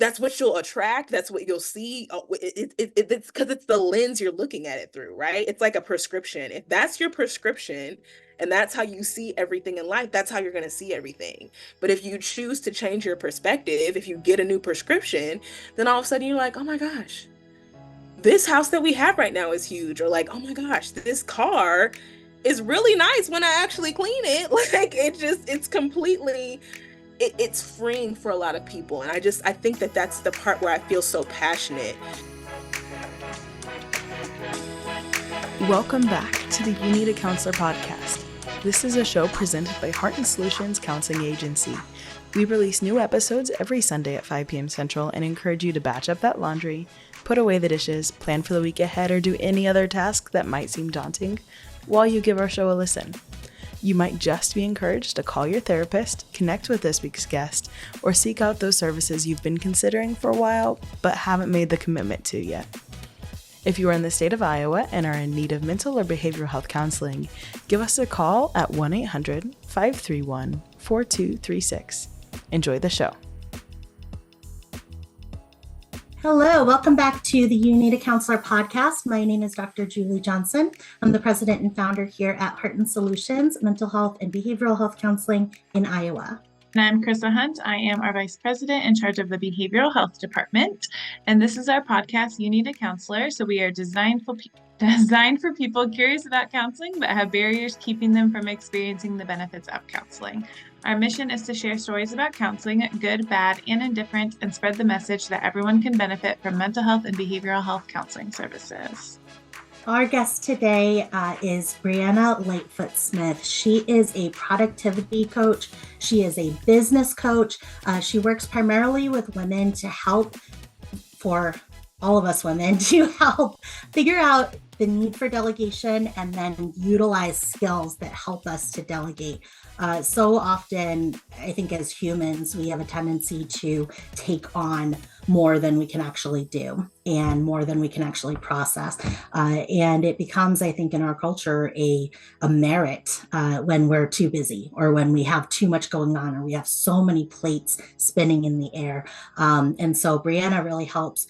that's what you'll attract. That's what you'll see. It's because it's the lens you're looking at it through, right? It's like a prescription. If that's your prescription and that's how you see everything in life, that's how you're going to see everything. But if you choose to change your perspective, if you get a new prescription, then all of a sudden you're like, oh my gosh, this house that we have right now is huge. Or like, oh my gosh, this car is really nice when I actually clean it. Like it's completely it's freeing for a lot of people. And I think that that's the part where I feel so passionate. Welcome back to the You Need a Counselor podcast. This is a show presented by Heart and Solutions Counseling Agency. We release new episodes every Sunday at 5 p.m. Central and encourage you to batch up that laundry, put away the dishes, plan for the week ahead, or do any other task that might seem daunting while you give our show a listen. You might just be encouraged to call your therapist, connect with this week's guest, or seek out those services you've been considering for a while but haven't made the commitment to yet. If you are in the state of Iowa and are in need of mental or behavioral health counseling, give us a call at 1-800-531-4236. Enjoy the show. Hello, welcome back to the You Need a Counselor podcast. My name is Dr. Julie Johnson. I'm the president and founder here at Heart and Solutions, Mental Health and Behavioral Health Counseling in Iowa. And I'm Chrissa Hunt. I am our vice president in charge of the behavioral health department. And this is our podcast, You Need a Counselor. So we are designed for people curious about counseling, but have barriers keeping them from experiencing the benefits of counseling. Our mission is to share stories about counseling, good, bad, and indifferent, and spread the message that everyone can benefit from mental health and behavioral health counseling services. Our guest today is Brieanna Lightfoot Smith. She is a productivity coach. She is a business coach. She works primarily with women to help, for all of us women, to help figure out the need for delegation and then utilize skills that help us to delegate. So often, I think as humans, we have a tendency to take on more than we can actually do and more than we can actually process. And it becomes, I think, in our culture, a merit when we're too busy or when we have too much going on or we have so many plates spinning in the air. And so Brieanna really helps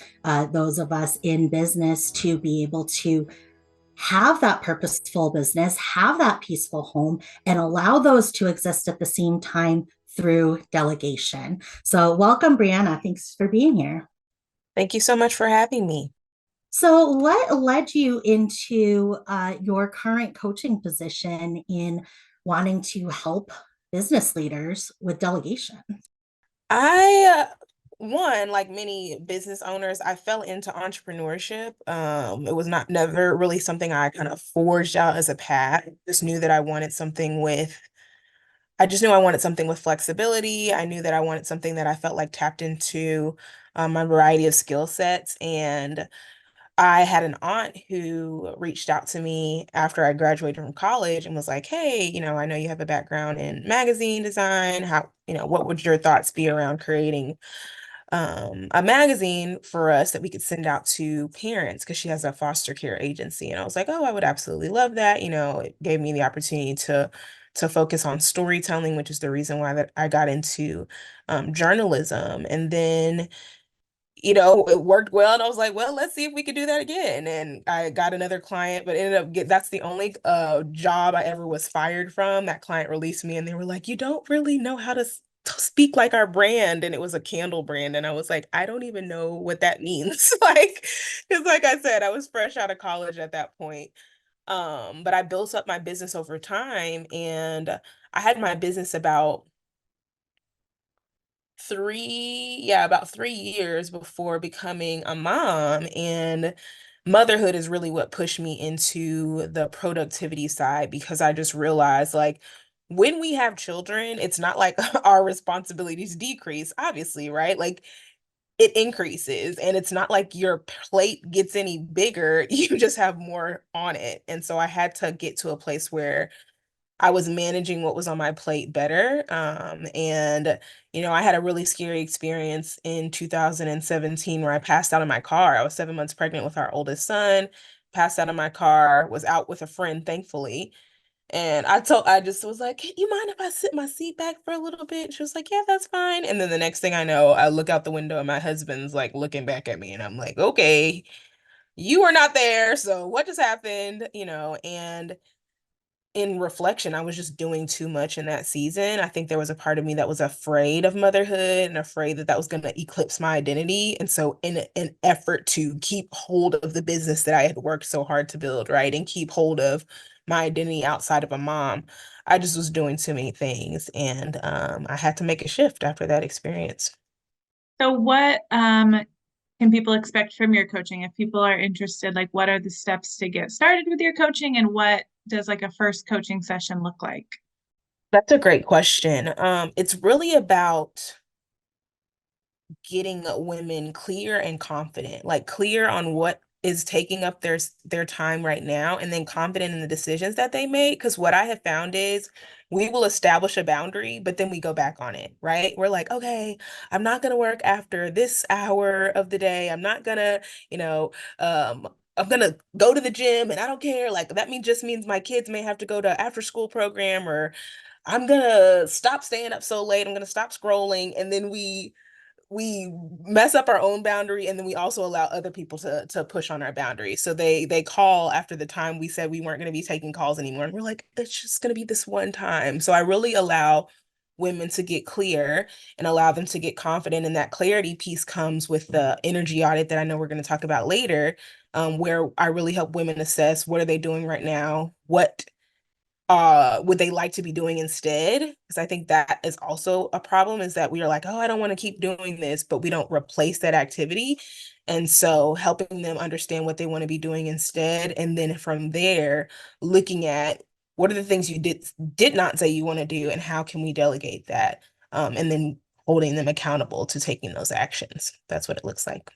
those of us in business to be able to have that purposeful business, have that peaceful home, and allow those to exist at the same time through delegation. So welcome, Brieanna. Thanks for being here. Thank you so much for having me. So what led you into your current coaching position in wanting to help business leaders with delegation? Like many business owners, I fell into entrepreneurship. It was never really something I kind of forged out as a path. I just knew I wanted something with flexibility. I knew that I wanted something that I felt like tapped into my variety of skill sets. And I had an aunt who reached out to me after I graduated from college and was like, hey, I know you have a background in magazine design. What would your thoughts be around creating a magazine for us that we could send out to parents, because she has a foster care agency. And I was like, oh, I would absolutely love that. It gave me the opportunity to focus on storytelling, which is the reason why that I got into journalism. And then it worked well, and I was like, well, let's see if we could do that again. And I got another client, but that's the only job I ever was fired from. That client released me, and they were like, you don't really know how to speak like our brand. And it was a candle brand, and I was like, I don't even know what that means. Because like I said, I was fresh out of college at that point. But I built up my business over time, and I had my business about 3 years before becoming a mom. And motherhood is really what pushed me into the productivity side, because I just realized, like, when we have children, it's not like our responsibilities decrease, obviously, right? Like, it increases, and it's not like your plate gets any bigger. You just have more on it. And so I had to get to a place where I was managing what was on my plate better. I had a really scary experience in 2017 where I passed out in my car. I was 7 months pregnant with our oldest son, passed out in my car, was out with a friend, thankfully. And I just was like, you mind if I sit my seat back for a little bit? She was like, yeah, that's fine. And then the next thing I know, I look out the window and my husband's like looking back at me and I'm like, okay, you were not there. So what just happened? And in reflection, I was just doing too much in that season. I think there was a part of me that was afraid of motherhood and afraid that that was going to eclipse my identity. And so, in an effort to keep hold of the business that I had worked so hard to build, right, and keep hold of my identity outside of a mom, I just was doing too many things. And I had to make a shift after that experience. So what can people expect from your coaching if people are interested? Like, what are the steps to get started with your coaching, and what does like a first coaching session look like? That's a great question. It's really about getting women clear and confident, like clear on what is taking up their time right now, and then confident in the decisions that they make. Because what I have found is we will establish a boundary, but then we go back on it, right? We're like, okay, I'm not gonna work after this hour of the day. I'm not gonna, you know, I'm gonna go to the gym and I don't care. Like that just means my kids may have to go to after school program, or I'm gonna stop staying up so late. I'm gonna stop scrolling. And then we mess up our own boundary, and then we also allow other people to push on our boundaries. So they call after the time we said we weren't going to be taking calls anymore, and we're like, it's just going to be this one time. So I really allow women to get clear and allow them to get confident, and that clarity piece comes with the energy audit that I know we're going to talk about later, where I really help women assess what are they doing right now, what would they like to be doing instead? Because I think that is also a problem, is that we are like, oh, I don't want to keep doing this, but we don't replace that activity. And so helping them understand what they want to be doing instead, and then from there looking at what are the things you did not say you want to do, and how can we delegate that, and then holding them accountable to taking those actions. That's what it looks like.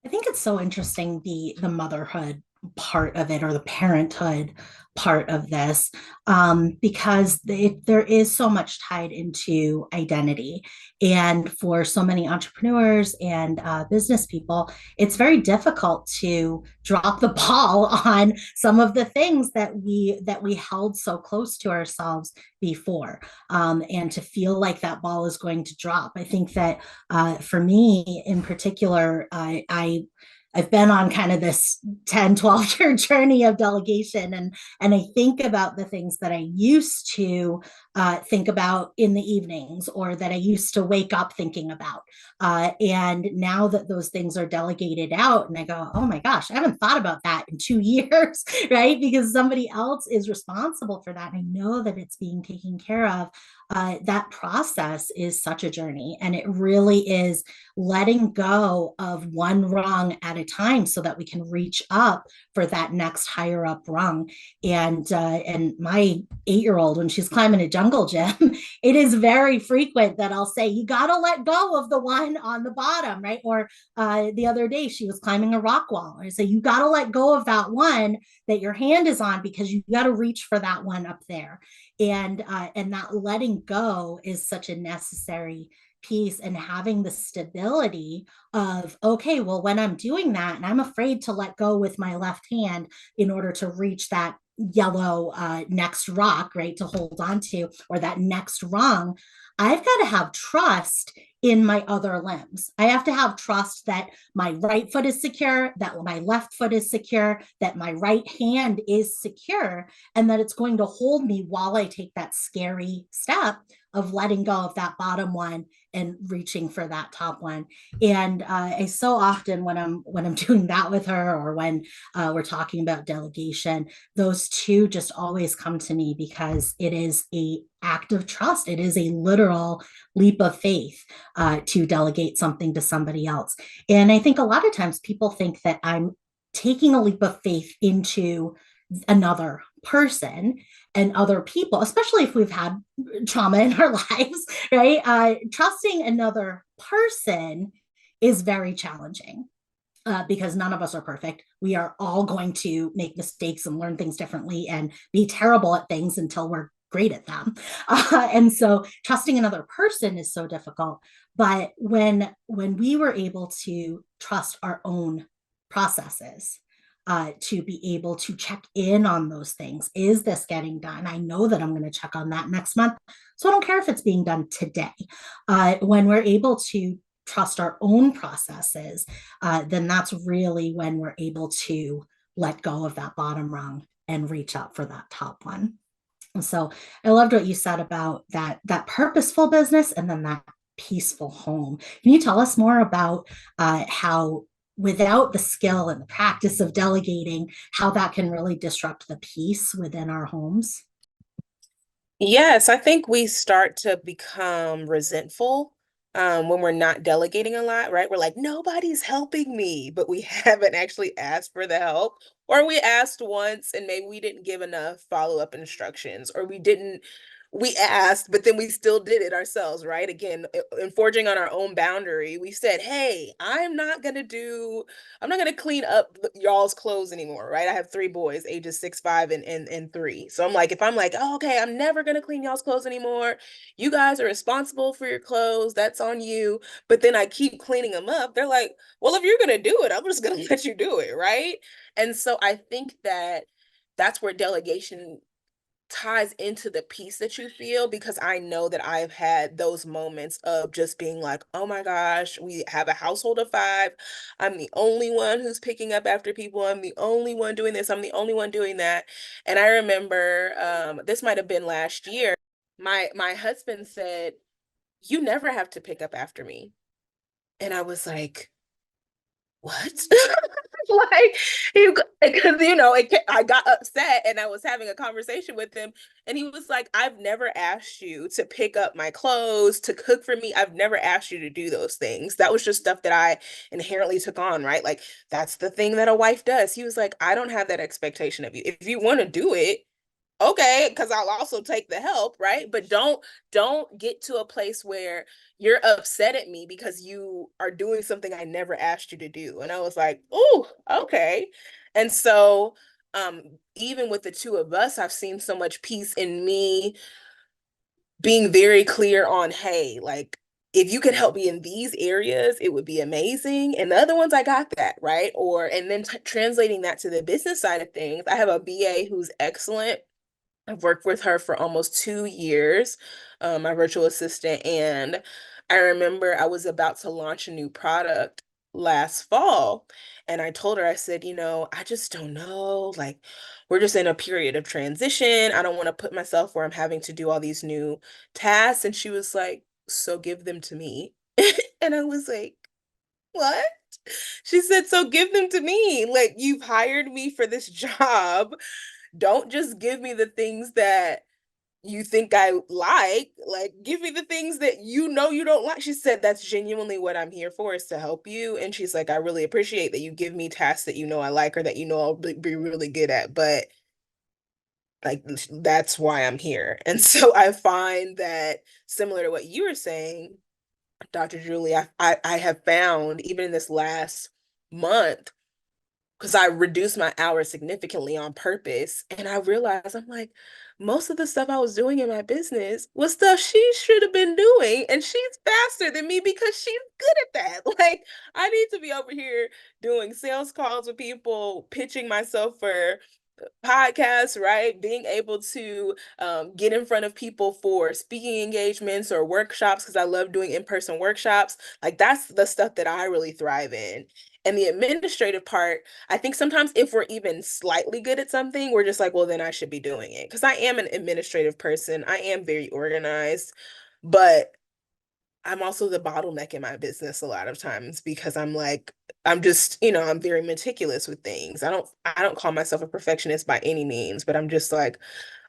I think it's so interesting, the motherhood part of it, or the parenthood part of this, because there is so much tied into identity. And for so many entrepreneurs and business people, it's very difficult to drop the ball on some of the things that we held so close to ourselves before, and to feel like that ball is going to drop. I think that for me in particular, I've been on kind of this 10, 12-year journey of delegation. And I think about the things that I used to think about in the evenings, or that I used to wake up thinking about. And now that those things are delegated out, and I go, oh my gosh, I haven't thought about that in 2 years, right? Because somebody else is responsible for that. And I know that it's being taken care of. That process is such a journey, and it really is letting go of one rung at a time so that we can reach up for that next higher up rung. And my 8-year-old, when she's climbing a jungle gym, it is very frequent that I'll say, you got to let go of the one on the bottom, right? Or the other day she was climbing a rock wall, I say, you got to let go of that one that your hand is on, because you got to reach for that one up there. And that letting go is such a necessary piece, and having the stability of, okay, well, when I'm doing that and I'm afraid to let go with my left hand in order to reach that yellow next rock, right, to hold on to, or that next rung, I've got to have trust in my other limbs. I have to have trust that my right foot is secure, that my left foot is secure, that my right hand is secure, and that it's going to hold me while I take that scary step of letting go of that bottom one and reaching for that top one. And I so often, when I'm doing that with her, or when we're talking about delegation, those two just always come to me, because it is a act of trust. It is a literal leap of faith to delegate something to somebody else. And I think a lot of times people think that I'm taking a leap of faith into another person and other people, especially if we've had trauma in our lives, right? Trusting another person is very challenging. Because none of us are perfect. We are all going to make mistakes and learn things differently and be terrible at things until we're great at them. And so trusting another person is so difficult. But when we were able to trust our own processes, to be able to check in on those things. Is this getting done? I know that I'm going to check on that next month. So I don't care if it's being done today. When we're able to trust our own processes, then that's really when we're able to let go of that bottom rung and reach up for that top one. And so I loved what you said about that purposeful business and then that peaceful home. Can you tell us more about how without the skill and the practice of delegating, how that can really disrupt the peace within our homes? Yes, I think we start to become resentful when we're not delegating a lot, right? We're like, nobody's helping me, but we haven't actually asked for the help. Or we asked once and maybe we didn't give enough follow-up instructions, or we asked, but then we still did it ourselves, right? Again, in forging on our own boundary, we said, hey, I'm not gonna clean up y'all's clothes anymore, right? I have three boys, ages 6, 5, and 3. So I'm like, if I'm like, oh, okay, I'm never gonna clean y'all's clothes anymore. You guys are responsible for your clothes. That's on you. But then I keep cleaning them up. They're like, well, if you're gonna do it, I'm just gonna let you do it, right? And so I think that that's where delegation ties into the peace that you feel, because I know that I've had those moments of just being like, oh my gosh, we have a household of 5. I'm the only one who's picking up after people. I'm the only one doing this. I'm the only one doing that. And I remember this might have been last year. My husband said, you never have to pick up after me. And I was like, what? Like, because I got upset and I was having a conversation with him, and he was like, I've never asked you to pick up my clothes, to cook for me. I've never asked you to do those things. That was just stuff that I inherently took on, right? Like, that's the thing that a wife does. He was like, I don't have that expectation of you. If you want to do it, okay, because I'll also take the help, right? But don't get to a place where you're upset at me because you are doing something I never asked you to do. And I was like, oh, okay. And so even with the two of us, I've seen so much peace in me being very clear on, hey, like, if you could help me in these areas, it would be amazing. And the other ones, I got that, right? And then translating that to the business side of things, I have a BA who's excellent. I've worked with her for almost 2 years, my virtual assistant. And I remember I was about to launch a new product last fall. And I told her, I said, I just don't know. Like, we're just in a period of transition. I don't want to put myself where I'm having to do all these new tasks. And she was like, so give them to me. And I was like, what? She said, so give them to me. Like, you've hired me for this job. Don't just give me the things that you think I like, give me the things that you don't like. She said, that's genuinely what I'm here for, is to help you. And she's like, I really appreciate that you give me tasks that I like, or that I'll be really good at, but like, that's why I'm here. And so I find that, similar to what you were saying, Dr. Julie, I have found, even in this last month, because I reduced my hours significantly on purpose. And I realized, I'm like, most of the stuff I was doing in my business was stuff she should have been doing. And she's faster than me because she's good at that. Like, I need to be over here doing sales calls with people, pitching myself for podcasts, right? Being able to get in front of people for speaking engagements or workshops, because I love doing in-person workshops. Like, that's the stuff that I really thrive in. And the administrative part, I think sometimes if we're even slightly good at something, we're just like, well, then I should be doing it. Because I am an administrative person. I am very organized, but I'm also the bottleneck in my business a lot of times, because I'm like, I'm just, I'm very meticulous with things. I don't call myself a perfectionist by any means, but I'm just like,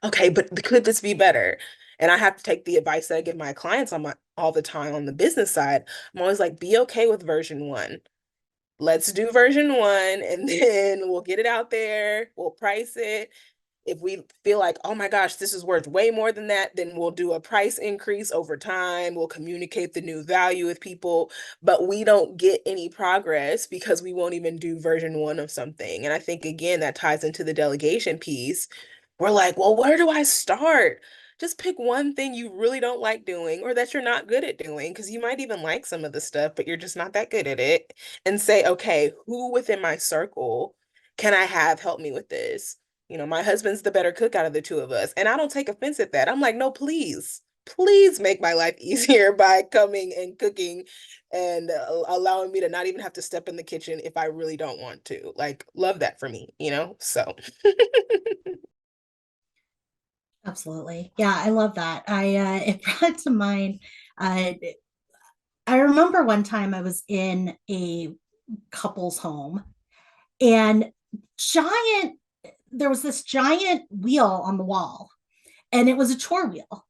okay, but could this be better? And I have to take the advice that I give my clients all the time on the business side. I'm always like, be okay with version 1. Let's do version 1, and then we'll get it out there. We'll price it. If we feel like, oh my gosh, this is worth way more than that, then we'll do a price increase over time. We'll communicate the new value with people, but we don't get any progress because we won't even do version 1 of something. And I think, again, that ties into the delegation piece. We're like, well, where do I start? Just pick one thing you really don't like doing, or that you're not good at doing, because you might even like some of the stuff, but you're just not that good at it. And say, okay, who within my circle can I have help me with this? My husband's the better cook out of the two of us. And I don't take offense at that. I'm like, no, please make my life easier by coming and cooking and allowing me to not even have to step in the kitchen if I really don't want to. Like, love that for me, So. Absolutely. Yeah, I love that. It brought to mind, uh, I remember one time I was in a couple's home and giant, there was this giant wheel on the wall and it was a chore wheel.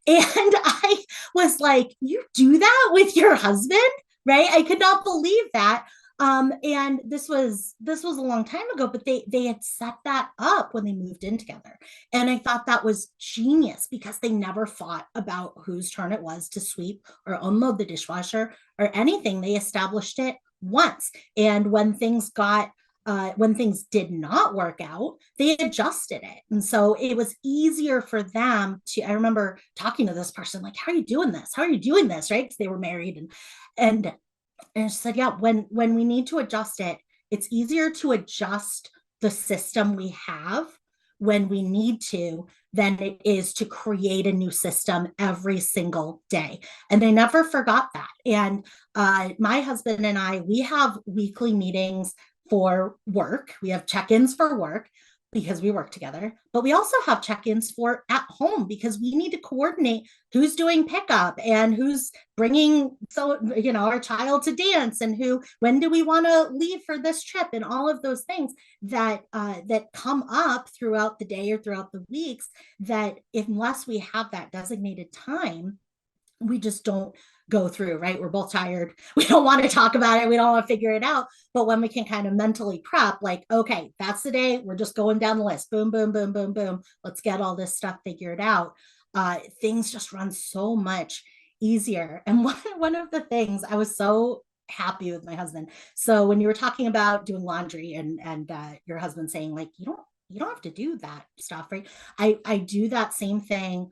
And I was like, you do that with your husband? Right? I could not believe that. And this was a long time ago, but they had set that up when they moved in together. And I thought that was genius because they never fought about whose turn it was to sweep or unload the dishwasher or anything. They established it once. And when things did not work out, they adjusted it. And so it was easier for them to, I remember talking to this person, like, how are you doing this? How are you doing this? Right. Because they were married and and she said, yeah, when we need to adjust it, it's easier to adjust the system we have when we need to than it is to create a new system every single day. And they never forgot that. And my husband and I, we have weekly meetings for work. We have check-ins for work because we work together, but we also have check-ins for at home because we need to coordinate who's doing pickup and who's bringing our child to dance and when do we want to leave for this trip and all of those things that come up throughout the day or throughout the weeks that unless we have that designated time, we just don't go through, right? We're both tired. We don't want to talk about it. We don't want to figure it out. But when we can kind of mentally prep, like, okay, that's the day. We're just going down the list. Boom, boom, boom, boom, boom. Let's get all this stuff figured out. Things just run so much easier. And one of the things I was so happy with my husband. So when you were talking about doing laundry and your husband saying like, you don't have to do that stuff, right? I do that same thing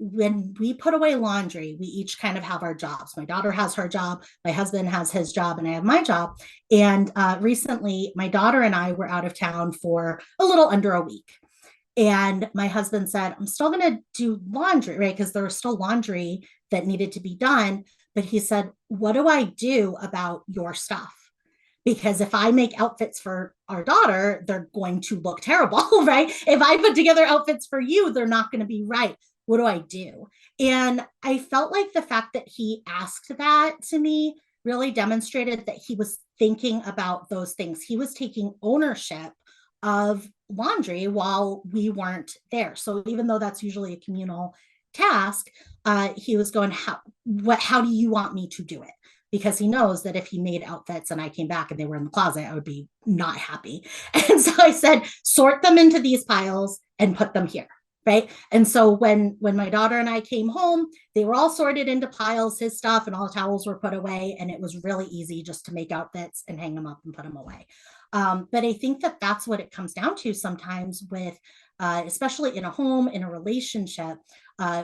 when we put away laundry. We each kind of have our jobs. My daughter has her job, my husband has his job, and I have my job. And recently, my daughter and I were out of town for a little under a week. And my husband said, I'm still going to do laundry, right? Because there was still laundry that needed to be done. But he said, what do I do about your stuff? Because if I make outfits for our daughter, they're going to look terrible, right? If I put together outfits for you, they're not going to be right. What do I do? And I felt like the fact that he asked that to me really demonstrated that he was thinking about those things. He was taking ownership of laundry while we weren't there. So even though that's usually a communal task, he was going, how do you want me to do it? Because he knows that if he made outfits and I came back and they were in the closet, I would be not happy. And so I said, sort them into these piles and put them here. Right. And so when my daughter and I came home, they were all sorted into piles, his stuff, and all the towels were put away. And it was really easy just to make outfits and hang them up and put them away. But I think that that's what it comes down to sometimes with, especially in a home, in a relationship,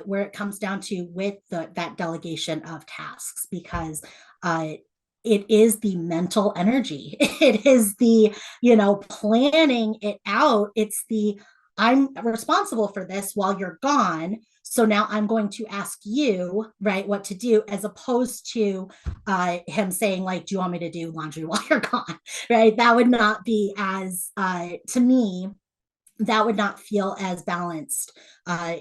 where it comes down to with that delegation of tasks, because it is the mental energy. It is the, planning it out. It's the, I'm responsible for this while you're gone. So now I'm going to ask you, right, what to do, as opposed to him saying, like, do you want me to do laundry while you're gone? Right. That would not be as, to me, that would not feel as balanced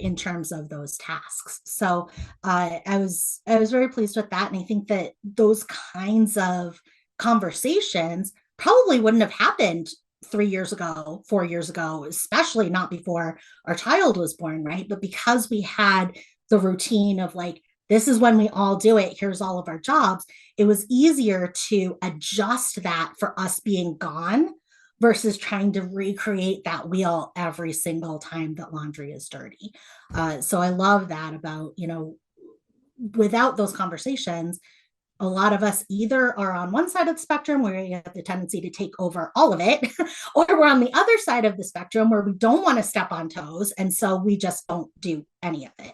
in terms of those tasks. So I was very pleased with that. And I think that those kinds of conversations probably wouldn't have happened 3 years ago, 4 years ago, especially not before our child was born, right? But because we had the routine of like, this is when we all do it, here's all of our jobs, it was easier to adjust that for us being gone versus trying to recreate that wheel every single time that laundry is dirty. So I love that about, without those conversations, a lot of us either are on one side of the spectrum where you have the tendency to take over all of it, or we're on the other side of the spectrum where we don't want to step on toes. And so we just don't do any of it.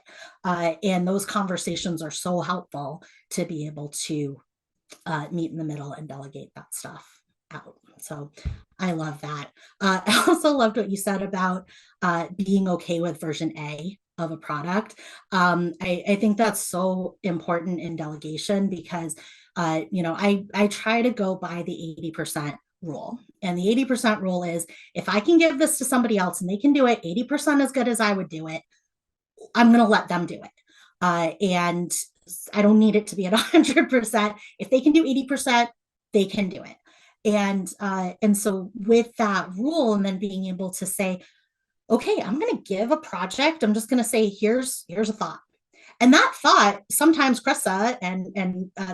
And those conversations are so helpful to be able to meet in the middle and delegate that stuff. out. So I love that. I also loved what you said about being okay with version A of a product. I think that's so important in delegation because, I try to go by the 80% rule. And the 80% rule is if I can give this to somebody else and they can do it 80% as good as I would do it, I'm going to let them do it. And I don't need it to be at 100%. If they can do 80%, they can do it. And so with that rule, and then being able to say, okay, I'm going to give a project. I'm just going to say, here's a thought. And that thought, sometimes Chrissa and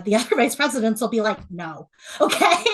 the other vice presidents will be like, no, okay.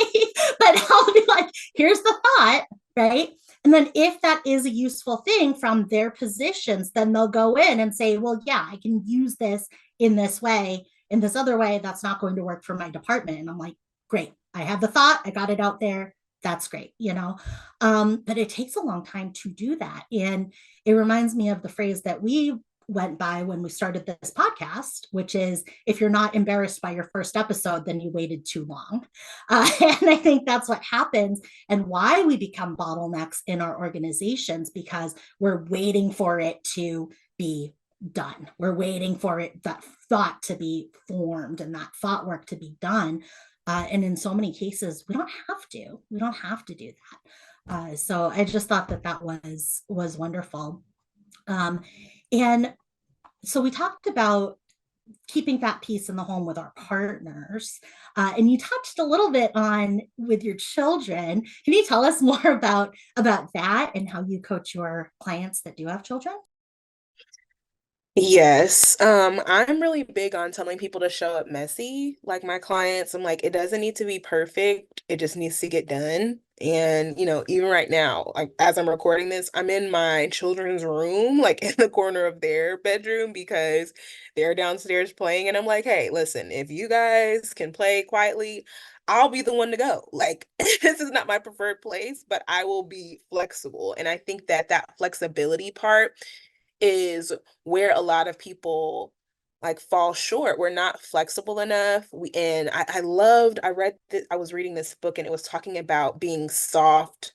But I'll be like, here's the thought, right? And then if that is a useful thing from their positions, then they'll go in and say, well, yeah, I can use this in this way. In this other way, that's not going to work for my department. And I'm like, great, I have the thought, I got it out there. That's great, but it takes a long time to do that. And it reminds me of the phrase that we went by when we started this podcast, which is if you're not embarrassed by your first episode, then you waited too long. And I think that's what happens and why we become bottlenecks in our organizations, because we're waiting for it to be done. We're waiting for it, that thought to be formed and that thought work to be done. And in so many cases, we don't have to. We don't have to do that. So I just thought that was wonderful. And so we talked about keeping that peace in the home with our partners. And you touched a little bit on with your children. Can you tell us more about that and how you coach your clients that do have children? Yes, I'm really big on telling people to show up messy. Like my clients, I'm like, it doesn't need to be perfect. It just needs to get done. And, even right now, like as I'm recording this, I'm in my children's room, like in the corner of their bedroom because they're downstairs playing. And I'm like, hey, listen, if you guys can play quietly, I'll be the one to go. Like, this is not my preferred place, but I will be flexible. And I think that that flexibility part is where a lot of people like fall short. We're not flexible enough. And I read that I was reading this book and it was talking about being soft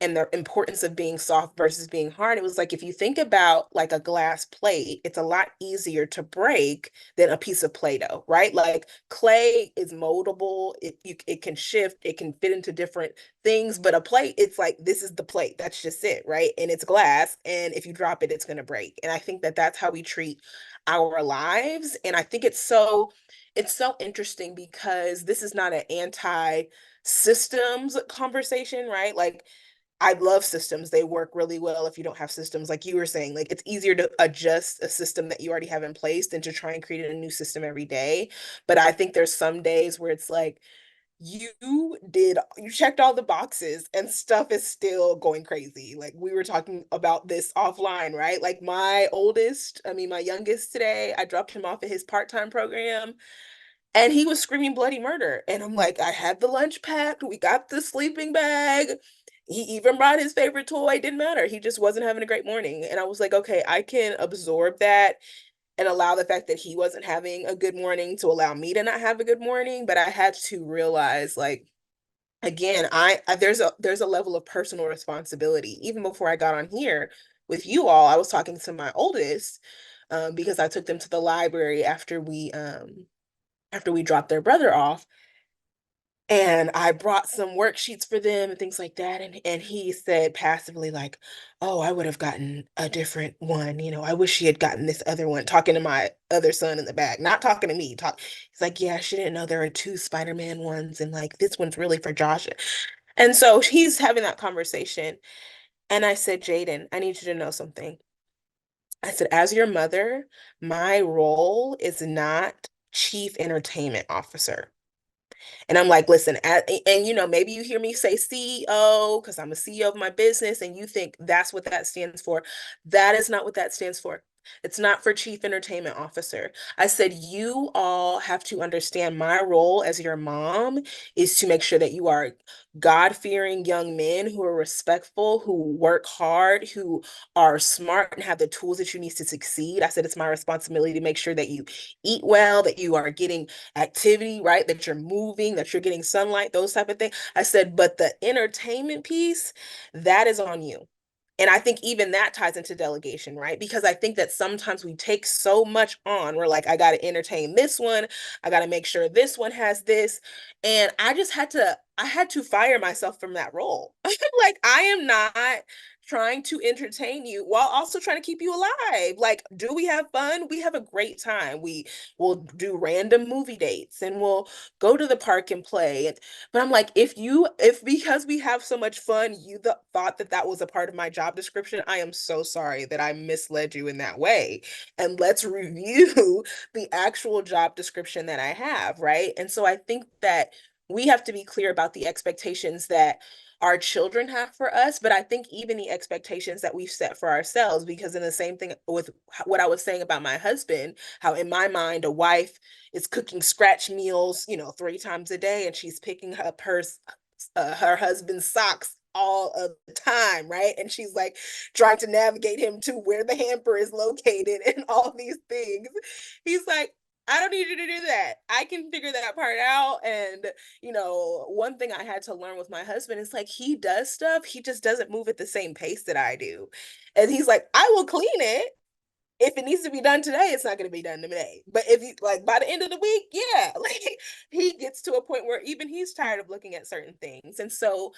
and the importance of being soft versus being hard. It was like if you think about like a glass plate, it's a lot easier to break than a piece of Play-Doh, right? Like clay is moldable, it can shift, it can fit into different things, but a plate, it's like this is the plate, that's just it, right? And it's glass, and if you drop it, it's going to break. And I think that that's how we treat our lives. And I think it's so interesting because this is not an anti systems conversation, right? Like I love systems. They work really well if you don't have systems. Like you were saying, like it's easier to adjust a system that you already have in place than to try and create a new system every day. But I think there's some days where it's like you checked all the boxes and stuff is still going crazy. Like we were talking about this offline, right? Like my youngest today, I dropped him off at his part-time program and he was screaming bloody murder. And I'm like, I had the lunch packed. We got the sleeping bag. He even brought his favorite toy. It didn't matter. He just wasn't having a great morning. And I was like, okay, I can absorb that and allow the fact that he wasn't having a good morning to allow me to not have a good morning. But I had to realize, like, again, there's a level of personal responsibility. Even before I got on here with you all, I was talking to my oldest because I took them to the library after we dropped their brother off. And I brought some worksheets for them and things like that. And he said passively, like, oh, I would have gotten a different one. I wish she had gotten this other one, talking to my other son in the back, not talking to me. He's like, yeah, she didn't know there are two Spider-Man ones. And like, this one's really for Josh. And so he's having that conversation. And I said, Jaden, I need you to know something. I said, as your mother, my role is not chief entertainment officer. And I'm like, listen, maybe you hear me say CEO because I'm a CEO of my business and you think that's what that stands for. That is not what that stands for. It's not for chief entertainment officer. I said, you all have to understand my role as your mom is to make sure that you are God-fearing young men who are respectful, who work hard, who are smart and have the tools that you need to succeed. I said, it's my responsibility to make sure that you eat well, that you are getting activity, right? That you're moving, that you're getting sunlight, those type of things. I said, but the entertainment piece, that is on you. And I think even that ties into delegation, right? Because I think that sometimes we take so much on. We're like, I got to entertain this one. I got to make sure this one has this. And I had to fire myself from that role. Like, I am not trying to entertain you while also trying to keep you alive. Like, do we have fun? We have a great time. We will do random movie dates and we'll go to the park and play. But I'm like, if because we have so much fun, you thought that that was a part of my job description, I am so sorry that I misled you in that way. And let's review the actual job description that I have, right? And so I think that we have to be clear about the expectations that our children have for us, but I think even the expectations that we've set for ourselves, because in the same thing with what I was saying about my husband, how in my mind, a wife is cooking scratch meals, 3 times a day, and she's picking up her husband's socks all of the time, right? And she's like trying to navigate him to where the hamper is located and all these things. He's like, I don't need you to do that. I can figure that part out. And, one thing I had to learn with my husband is like he does stuff, he just doesn't move at the same pace that I do. And he's like, I will clean it if it needs to be done today, it's not going to be done today. But if you like by the end of the week, yeah, like he gets to a point where even he's tired of looking at certain things. And so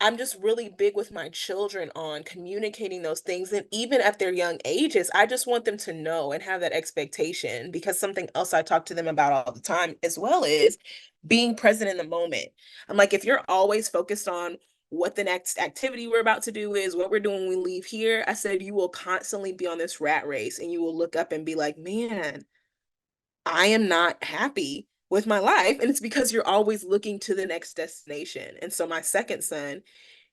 I'm just really big with my children on communicating those things. And even at their young ages, I just want them to know and have that expectation because something else I talk to them about all the time as well is being present in the moment. I'm like, if you're always focused on what the next activity we're about to do is, what we're doing when we leave here, I said, you will constantly be on this rat race and you will look up and be like, man, I am not happy with my life. And it's because you're always looking to the next destination. And so my second son,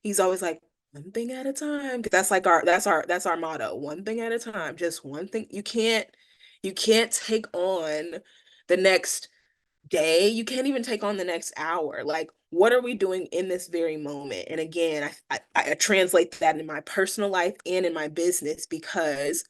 he's always like, one thing at a time. 'Cause that's like our motto. One thing at a time. Just one thing. You can't take on the next day. You can't even take on the next hour. Like, what are we doing in this very moment? And again, I translate that in my personal life and in my business because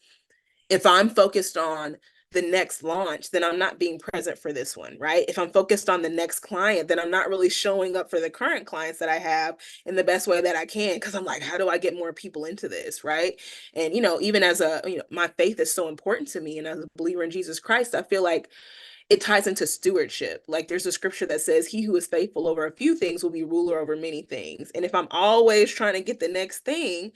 if I'm focused on the next launch, then I'm not being present for this one, right? If I'm focused on the next client, then I'm not really showing up for the current clients that I have in the best way that I can because I'm like, how do I get more people into this, right? And even as my faith is so important to me and as a believer in Jesus Christ, I feel like it ties into stewardship. Like there's a scripture that says, he who is faithful over a few things will be ruler over many things. And if I'm always trying to get the next thing,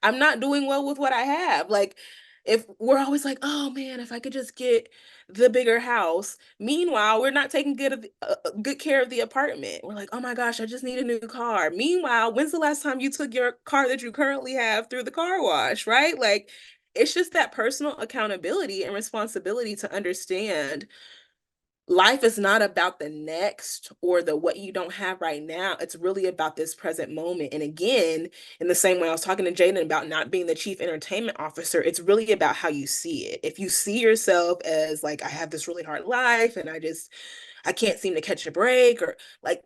I'm not doing well with what I have. Like if we're always like, oh man, if I could just get the bigger house. Meanwhile, we're not taking good care of the apartment. We're like, oh my gosh, I just need a new car. Meanwhile, when's the last time you took your car that you currently have through the car wash, right? Like it's just that personal accountability and responsibility to understand life is not about the next or the what you don't have right now. It's really about this present moment. And again, in the same way I was talking to Jaden about not being the chief entertainment officer, it's really about how you see it. If you see yourself as like, I have this really hard life and I can't seem to catch a break or like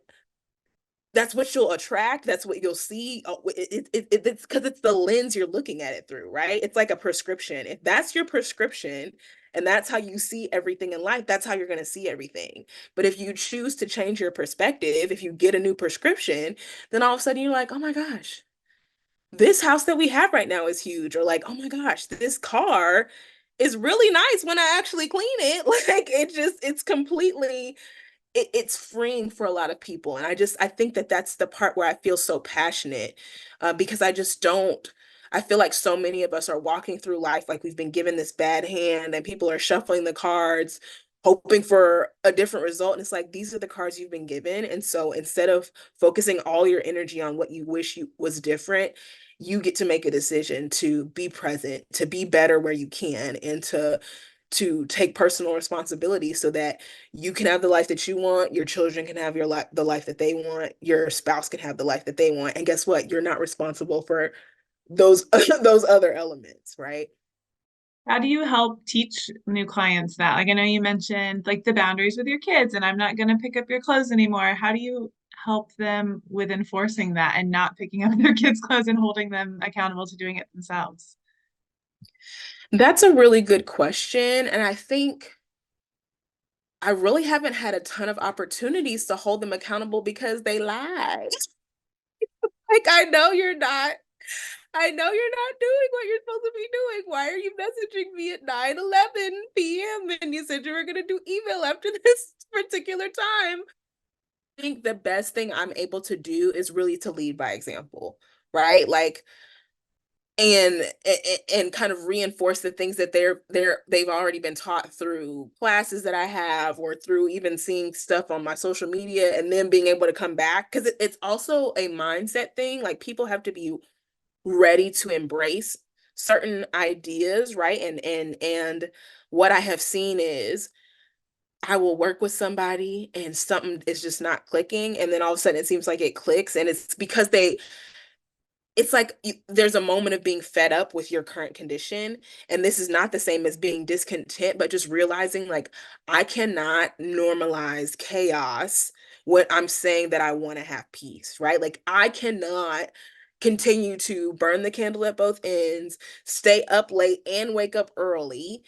that's what you'll attract. That's what you'll see. It's because it's the lens you're looking at it through, right? It's like a prescription. If that's your prescription and that's how you see everything in life, that's how you're going to see everything. But if you choose to change your perspective, if you get a new prescription, then all of a sudden you're like, oh my gosh, this house that we have right now is huge. Or like, oh my gosh, this car is really nice when I actually clean it. Like it's completely it's freeing for a lot of people. And I think that that's the part where I feel so passionate because I feel like so many of us are walking through life like we've been given this bad hand and people are shuffling the cards, hoping for a different result. And it's like, these are the cards you've been given. And so instead of focusing all your energy on what you wish you was different, you get to make a decision to be present, to be better where you can, and to take personal responsibility so that you can have the life that you want, your children can have the life that they want, your spouse can have the life that they want. And guess what? You're not responsible for those those other elements, right? How do you help teach new clients that? Like, I know you mentioned like the boundaries with your kids, and I'm not going to pick up your clothes anymore. How do you help them with enforcing that and not picking up their kids' clothes and holding them accountable to doing it themselves? That's a really good question. And I think I really haven't had a ton of opportunities to hold them accountable because they lied. Like, I know you're not doing what you're supposed to be doing. Why are you messaging me at 9:11 p.m. and you said you were going to do email after this particular time? I think the best thing I'm able to do is really to lead by example, right? Like, and kind of reinforce the things that they've already been taught through classes that I have or through even seeing stuff on my social media and then being able to come back because it's also a mindset thing. Like people have to be ready to embrace certain ideas, right? And what I have seen is I will work with somebody and something is just not clicking and then all of a sudden it seems like it clicks and it's because it's like there's a moment of being fed up with your current condition. And this is not the same as being discontent, but just realizing like I cannot normalize chaos when I'm saying that I want to have peace, right? Like I cannot continue to burn the candle at both ends, stay up late and wake up early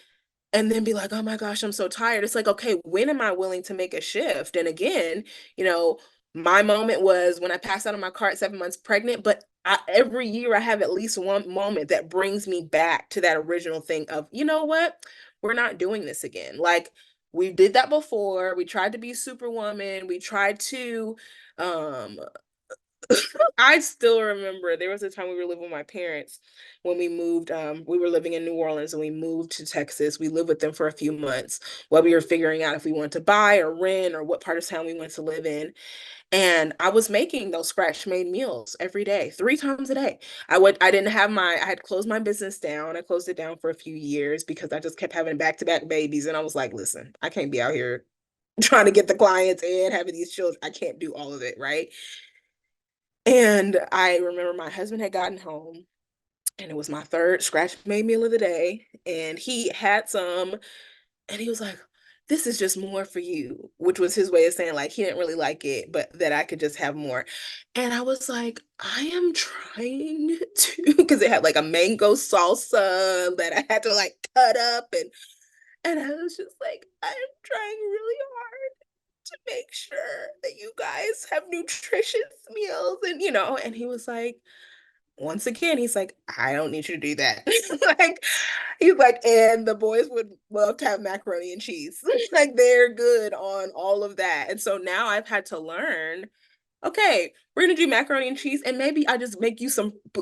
and then be like, oh my gosh, I'm so tired. It's like, okay, when am I willing to make a shift? And again, you know, my moment was when I passed out of my car at 7 months pregnant, but every year I have at least one moment that brings me back to that original thing of, you know what? We're not doing this again. Like we did that before. We tried to be superwoman. We tried to um I still remember there was a time we were living with my parents when we moved. We were living in New Orleans and we moved to Texas. We lived with them for a few months while we were figuring out if we wanted to buy or rent or what part of town we wanted to live in. And I was making those scratch made meals every day, 3 times a day. I didn't have I had closed my business down. I closed it down for a few years because I just kept having back-to-back babies. And I was like, listen, I can't be out here trying to get the clients and having these children. I can't do all of it, right? And I remember my husband had gotten home and it was my third scratch made meal of the day. And he had some and he was like, this is just more for you, which was his way of saying like he didn't really like it, but that I could just have more. And I was like, I am trying to, because it had like a mango salsa that I had to like cut up and I was just like, I'm trying really hard to make sure that you guys have nutritious meals and and he was like once again he's like I don't need you to do that. Like he's like and the boys would love to have macaroni and cheese. Like they're good on all of that and so now I've had to learn okay, we're gonna do macaroni and cheese, and maybe I just make you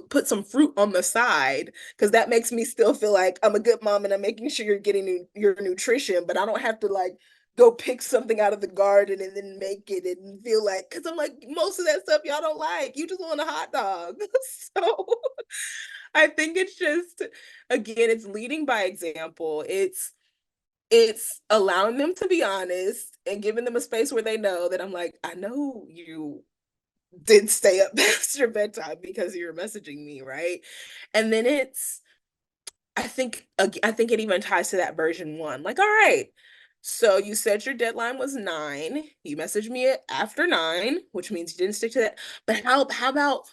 put some fruit on the side because that makes me still feel like I'm a good mom and I'm making sure you're getting your nutrition, but I don't have to like go pick something out of the garden and then make it and feel like because I'm like most of that stuff y'all don't like. You just want a hot dog. So I think it's just again, it's leading by example. It's allowing them to be honest and giving them a space where they know that I'm like, I know you did stay up past your bedtime because you're messaging me, right? And then I think it even ties to that version one. Like, all right, so you said your deadline was 9. You messaged me after 9, which means you didn't stick to that. But how about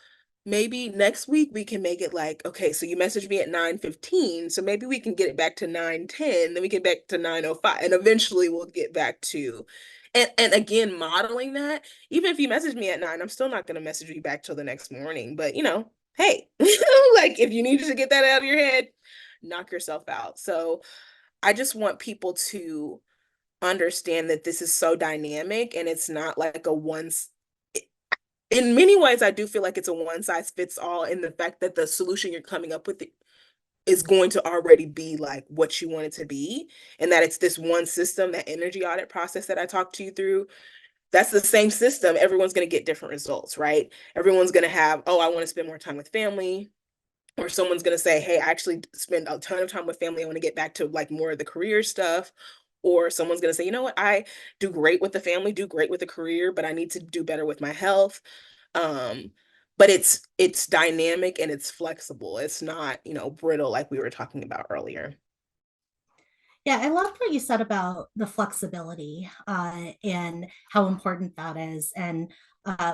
maybe next week we can make it like, okay, so you messaged me at 9:15, so maybe we can get it back to 9:10, then we get back to 9:05, and eventually we'll get back to and again modeling that. Even if you message me at 9, I'm still not gonna message you back till the next morning. But hey, like if you needed to get that out of your head, knock yourself out. So I just want people to understand that this is so dynamic and it's not like a in many ways I do feel like it's a one size fits all in the fact that the solution you're coming up with is going to already be like what you want it to be and that it's this one system, that energy audit process that I talked to you through. That's the same system. Everyone's going to get different results, right? Everyone's going to have, oh, I want to spend more time with family, or someone's going to say, hey, I actually spend a ton of time with family. I want to get back to like more of the career stuff. Or someone's going to say, you know what, I do great with the family, do great with the career, but I need to do better with my health. Um, but it's dynamic and it's flexible. It's not, brittle like we were talking about earlier. Yeah, I loved what you said about the flexibility and how important that is. And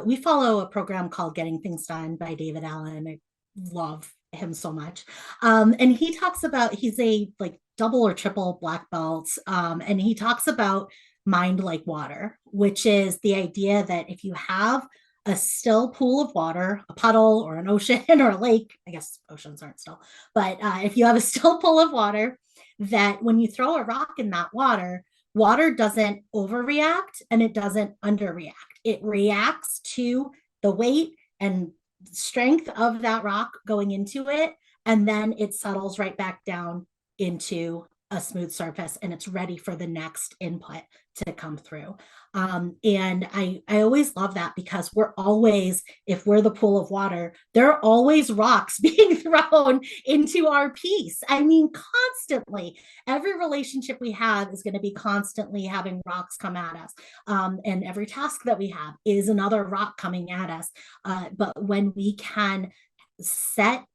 we follow a program called Getting Things Done by David Allen. I love him so much. And he talks about, he's a like double or triple black belt. And he talks about mind like water, which is the idea that if you have a still pool of water, a puddle or an ocean or a lake, I guess oceans aren't still, but if you have a still pool of water, that when you throw a rock in that water, water doesn't overreact and it doesn't underreact. It reacts to the weight and strength of that rock going into it, and then it settles right back down into a smooth surface and it's ready for the next input to come through. And I always love that because we're always, if we're the pool of water, there are always rocks being thrown into our piece. I mean, constantly. Every relationship we have is going to be constantly having rocks come at us. And every task that we have is another rock coming at us. But when we can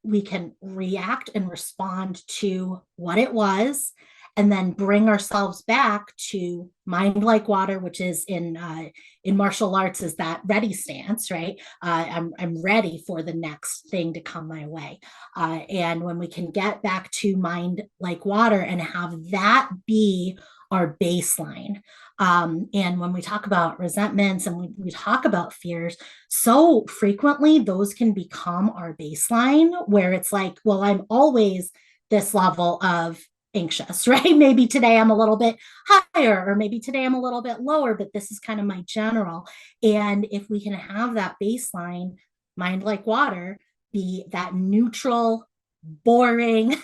we can react and respond to what it was, and then bring ourselves back to mind like water, which is in martial arts is that ready stance, right? I'm ready for the next thing to come my way. And when we can get back to mind like water and have that be our baseline. And when we talk about resentments and we talk about fears, so frequently those can become our baseline where it's like, well, I'm always this level of anxious, right? Maybe today I'm a little bit higher, or maybe today I'm a little bit lower, but this is kind of my general. And if we can have that baseline, mind like water, be that neutral, boring,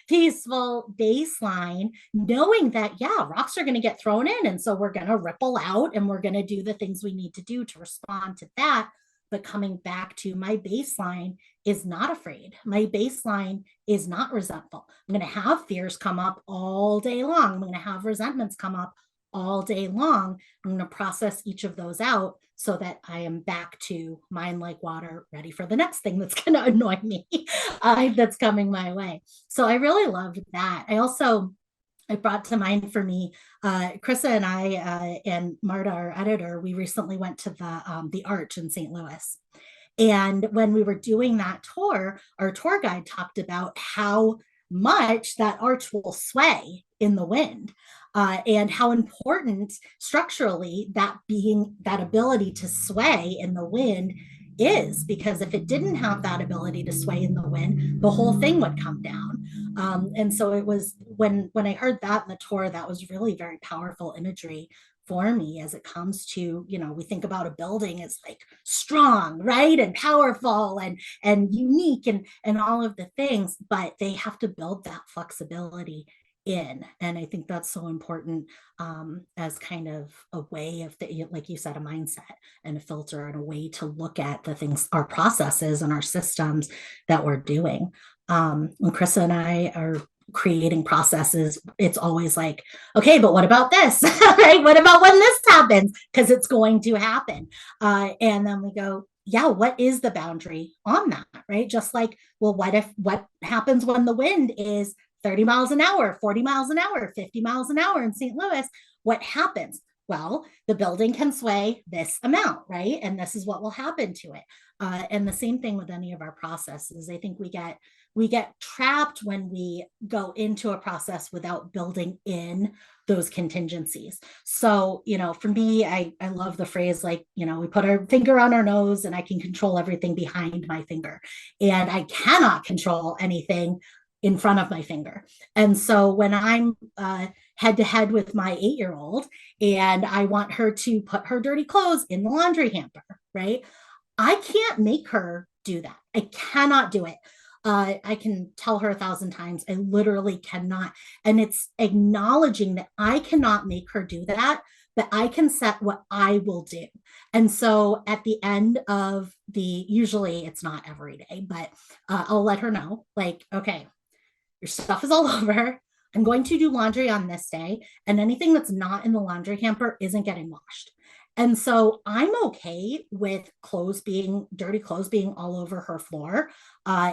peaceful baseline, knowing that, yeah, rocks are going to get thrown in. And so we're going to ripple out and we're going to do the things we need to do to respond to that. But coming back to my baseline is not afraid. My baseline is not resentful. I'm going to have fears come up all day long. I'm going to have resentments come up all day long. I'm going to process each of those out so that I am back to mind like water, ready for the next thing that's going to annoy me that's coming my way. So I really loved that. I brought to mind for me, Chrissa and I and Marta, our editor, we recently went to the Arch in St. Louis. And when we were doing that tour, our tour guide talked about how much that arch will sway in the wind, and how important structurally that ability to sway in the wind is, because if it didn't have that ability to sway in the wind, the whole thing would come down. And so it was when I heard that in the tour, that was really very powerful imagery for me as it comes to, we think about a building as like strong, right, and powerful and unique and all of the things, but they have to build that flexibility in. And I think that's so important, as kind of a way of like you said, a mindset and a filter and a way to look at the things, our processes and our systems that we're doing. When Chrissa and I are creating processes, it's always like, okay, but what about this? Right? What about when this happens? Because it's going to happen. And then we go, yeah, what is the boundary on that? Right? Just like, well, what happens when the wind is 30 miles an hour, 40 miles an hour, 50 miles an hour in St. Louis? What happens? Well, the building can sway this amount, right? And this is what will happen to it. And the same thing with any of our processes. I think we get trapped when we go into a process without building in those contingencies. So, for me, I love the phrase, like, we put our finger on our nose and I can control everything behind my finger. And I cannot control anything in front of my finger. And so when I'm head to head with my 8-year-old and I want her to put her dirty clothes in the laundry hamper, right? I can't make her do that. I cannot do it. I can tell her 1,000 times. I literally cannot. And it's acknowledging that I cannot make her do that, but I can set what I will do. And so at the end of usually it's not every day, but I'll let her know, like, okay, your stuff is all over. I'm going to do laundry on this day, and anything that's not in the laundry hamper isn't getting washed. And so I'm okay with dirty clothes being all over her floor,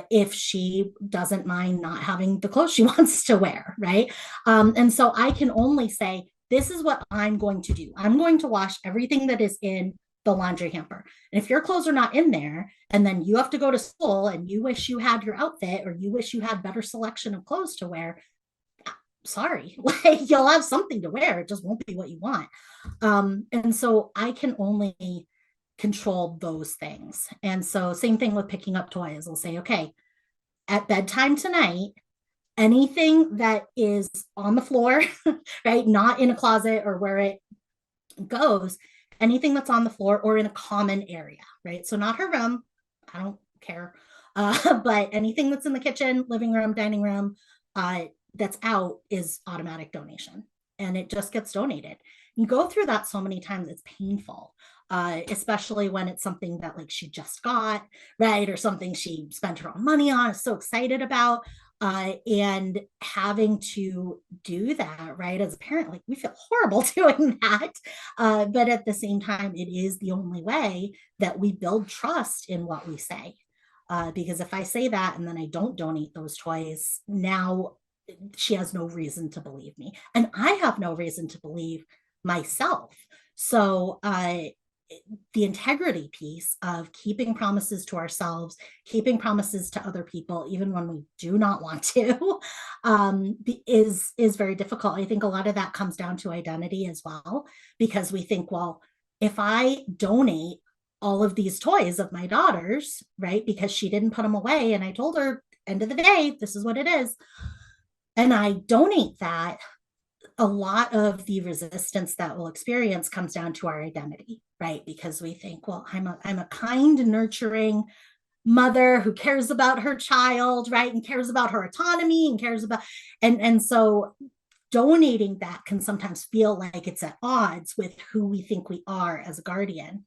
if she doesn't mind not having the clothes she wants to wear, right? And so I can only say, this is what I'm going to do. I'm going to wash everything that is in the laundry hamper. And if your clothes are not in there, and then you have to go to school and you wish you had your outfit, or you wish you had better selection of clothes to wear, sorry, like you'll have something to wear. It just won't be what you want. And so I can only control those things. And so same thing with picking up toys. I'll say, okay, at bedtime tonight, anything that is on the floor, right, not in a closet or where it goes, anything that's on the floor or in a common area, right? So not her room, I don't care, but anything that's in the kitchen, living room, dining room, that's out is automatic donation, and it just gets donated. You go through that so many times, it's painful, especially when it's something that like she just got, right, or something she spent her own money on, is so excited about, and having to do that, right, as a parent, like we feel horrible doing that, but at the same time, it is the only way that we build trust in what we say. Because if I say that and then I don't donate those toys, now she has no reason to believe me, and I have no reason to believe myself. So the integrity piece of keeping promises to ourselves, keeping promises to other people, even when we do not want to, is very difficult. I think a lot of that comes down to identity as well, because we think, well, if I donate all of these toys of my daughter's, right, because she didn't put them away, and I told her, end of the day, this is what it is, and I donate that, a lot of the resistance that we'll experience comes down to our identity, right? Because we think, well, I'm a kind, nurturing mother who cares about her child, right? And cares about her autonomy and cares about, and so donating that can sometimes feel like it's at odds with who we think we are as a guardian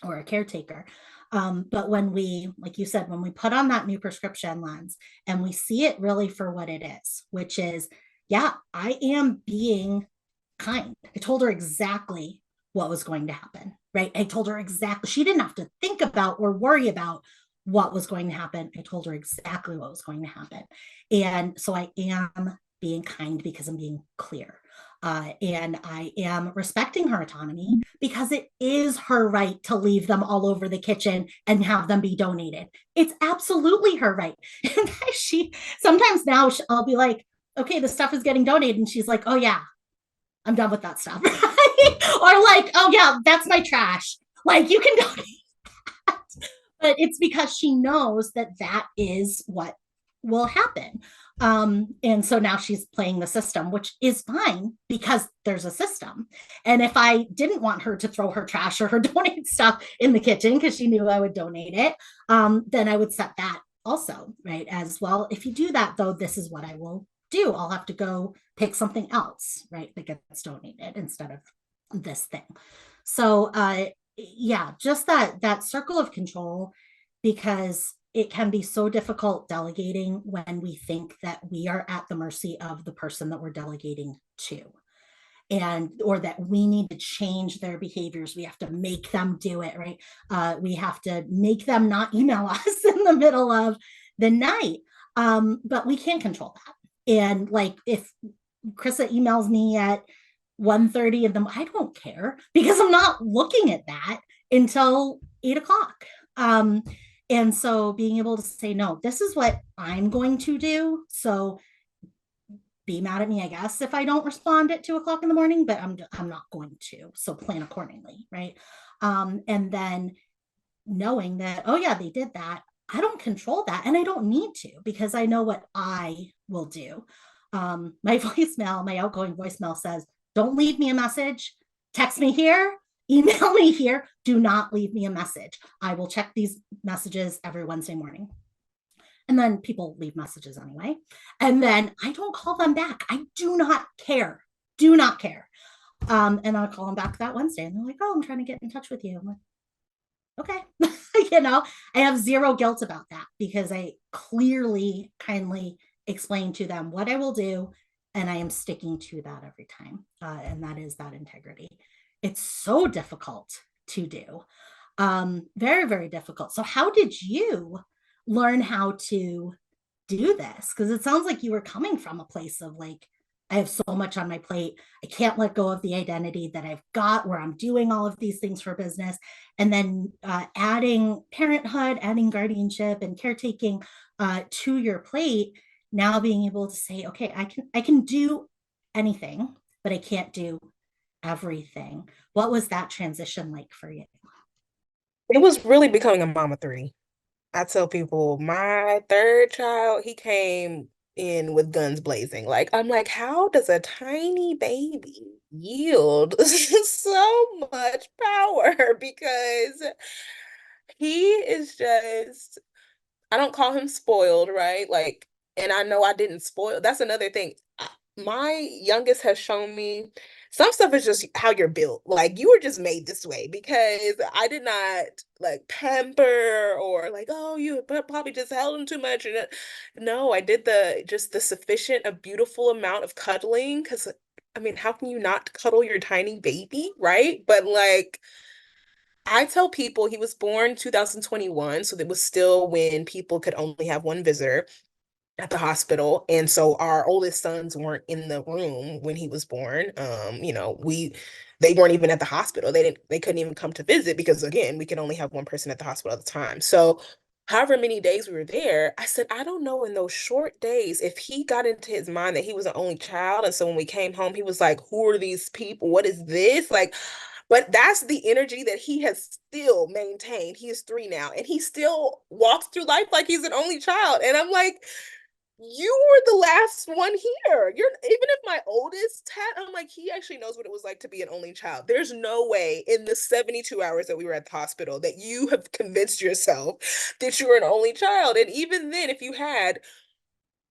or a caretaker. But when we, like you said, when we put on that new prescription lens and we see it really for what it is, which is, yeah, I am being kind. I told her exactly what was going to happen, right? I told her exactly, she didn't have to think about or worry about what was going to happen. I told her exactly what was going to happen. And so I am being kind because I'm being clear. And I am respecting her autonomy because it is her right to leave them all over the kitchen and have them be donated. It's absolutely her right. And she sometimes now I'll be like, okay, the stuff is getting donated. And she's like, oh, yeah, I'm done with that stuff. Or like, oh, yeah, that's my trash. Like, you can donate that. But it's because she knows that that is what will happen. And so now she's playing the system, which is fine because there's a system. And if I didn't want her to throw her trash or her donate stuff in the kitchen because she knew I would donate it, then I would set that also, right? As well, if you do that, though, this is what I will do. I'll have to go pick something else, right, that gets donated instead of this thing. So yeah, just that circle of control, because it can be so difficult delegating when we think that we are at the mercy of the person that we're delegating to, and or that we need to change their behaviors. We have to make them do it, right? We have to make them not email us in the middle of the night. But we can't control that. And like if Chrissa emails me at 1:30 in the I don't care because I'm not looking at that until 8 o'clock. And so being able to say, no, this is what I'm going to do. So be mad at me, I guess, if I don't respond at 2 o'clock in the morning, but I'm not going to. So plan accordingly, right? And then knowing that, oh yeah, they did that. I don't control that, and I don't need to because I know what I will do. My voicemail, my outgoing voicemail says, don't leave me a message. Text me here, email me here. Do not leave me a message. I will check these messages every Wednesday morning. And then people leave messages anyway. And then I don't call them back. I do not care. Do not care. And I'll call them back that Wednesday. And they're like, oh, I'm trying to get in touch with you. I'm like, okay. I have zero guilt about that because I clearly, kindly explain to them what I will do. And I am sticking to that every time. And that is that integrity. it's so difficult to do. Very, very difficult. So how did you learn how to do this? Because it sounds like you were coming from a place of like, I have so much on my plate. I can't let go of the identity that I've got where I'm doing all of these things for business. And then adding parenthood, adding guardianship and caretaking to your plate, now being able to say, okay, I can do anything, but I can't do everything. What was that transition like for you? It was really becoming a mama three. I tell people my third child, he came in with guns blazing. Like, I'm like, how does a tiny baby yield so much power? Because he is just, I don't call him spoiled, right? Like, and I know I didn't spoil. That's another thing. My youngest has shown me some stuff is just how you're built. Like you were just made this way because I did not like pamper or like, oh, you probably just held him too much. And no, I did the just the sufficient, a beautiful amount of cuddling. Because I mean, how can you not cuddle your tiny baby, right? But like I tell people he was born 2021, so it was still when people could only have one visitor at the hospital. And so our oldest sons weren't in the room when he was born. They weren't even at the hospital. They couldn't even come to visit because again, we could only have one person at the hospital at the time. So however many days we were there, I said, I don't know in those short days if he got into his mind that he was an only child. And so when we came home, he was like, who are these people? What is this? Like, but that's the energy that he has still maintained. He is 3 now, and he still walks through life like he's an only child. And I'm like, you were the last one here. You're even if my oldest had, I'm like, he actually knows what it was like to be an only child. There's no way in the 72 hours that we were at the hospital that you have convinced yourself that you were an only child. And even then, if you had,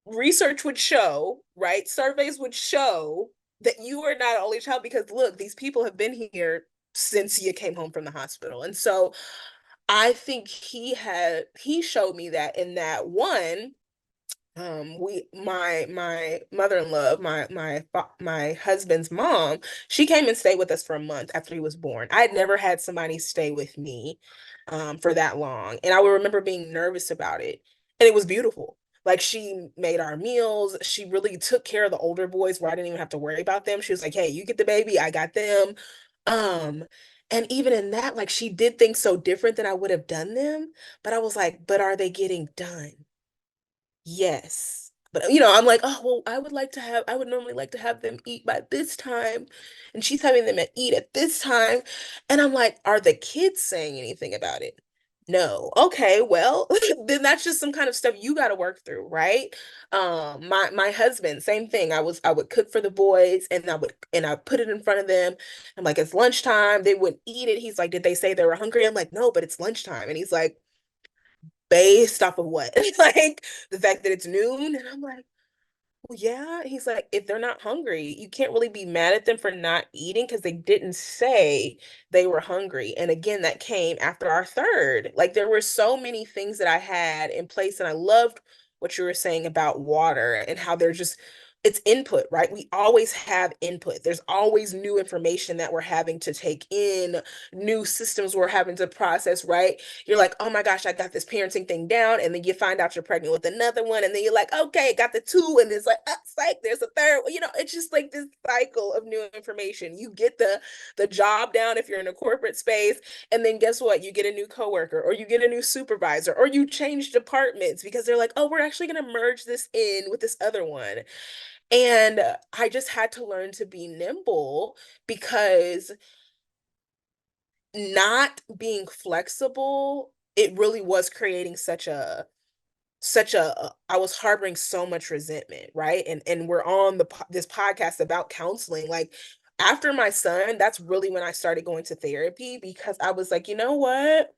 research would show, right? Surveys would show that you are not an only child because look, these people have been here since you came home from the hospital. And so I think he showed me that in that one we my mother-in-law, my husband's mom, she came and stayed with us for a month after he was born. I had never had somebody stay with me for that long, and I would remember being nervous about it, and it was beautiful. Like she made our meals, she really took care of the older boys where I didn't even have to worry about them. She was like, hey, you get the baby, I got them. um and even in that, like she did things so different than I would have done them, but I was like, but are they getting done? Yes. But I'm like, oh, well, I would normally like to have them eat by this time. And she's having them eat at this time. And I'm like, are the kids saying anything about it? No. Okay, well, then that's just some kind of stuff you got to work through, right? My husband, same thing. I would cook for the boys and I put it in front of them. I'm like, it's lunchtime. They wouldn't eat it. He's like, did they say they were hungry? I'm like, no, but it's lunchtime. And he's like, based off of what? Like the fact that it's noon. And I'm like, well, yeah. He's like, if they're not hungry, you can't really be mad at them for not eating because they didn't say they were hungry. And again, that came after our third. Like there were so many things that I had in place, and I loved what you were saying about water and how they're just it's input, right? We always have input. There's always new information that we're having to take in, new systems we're having to process, right? You're like, oh my gosh, I got this parenting thing down. And then you find out you're pregnant with another one. And then you're like, okay, got the two. And it's like, psych, there's a third. It's just like this cycle of new information. You get the job down if you're in a corporate space. And then guess what? You get a new coworker or you get a new supervisor or you change departments because they're like, oh, we're actually going to merge this in with this other one. And I just had to learn to be nimble because not being flexible, it really was creating I was harboring so much resentment, right? And we're on this podcast about counseling. Like after my son, that's really when I started going to therapy because I was like, you know what?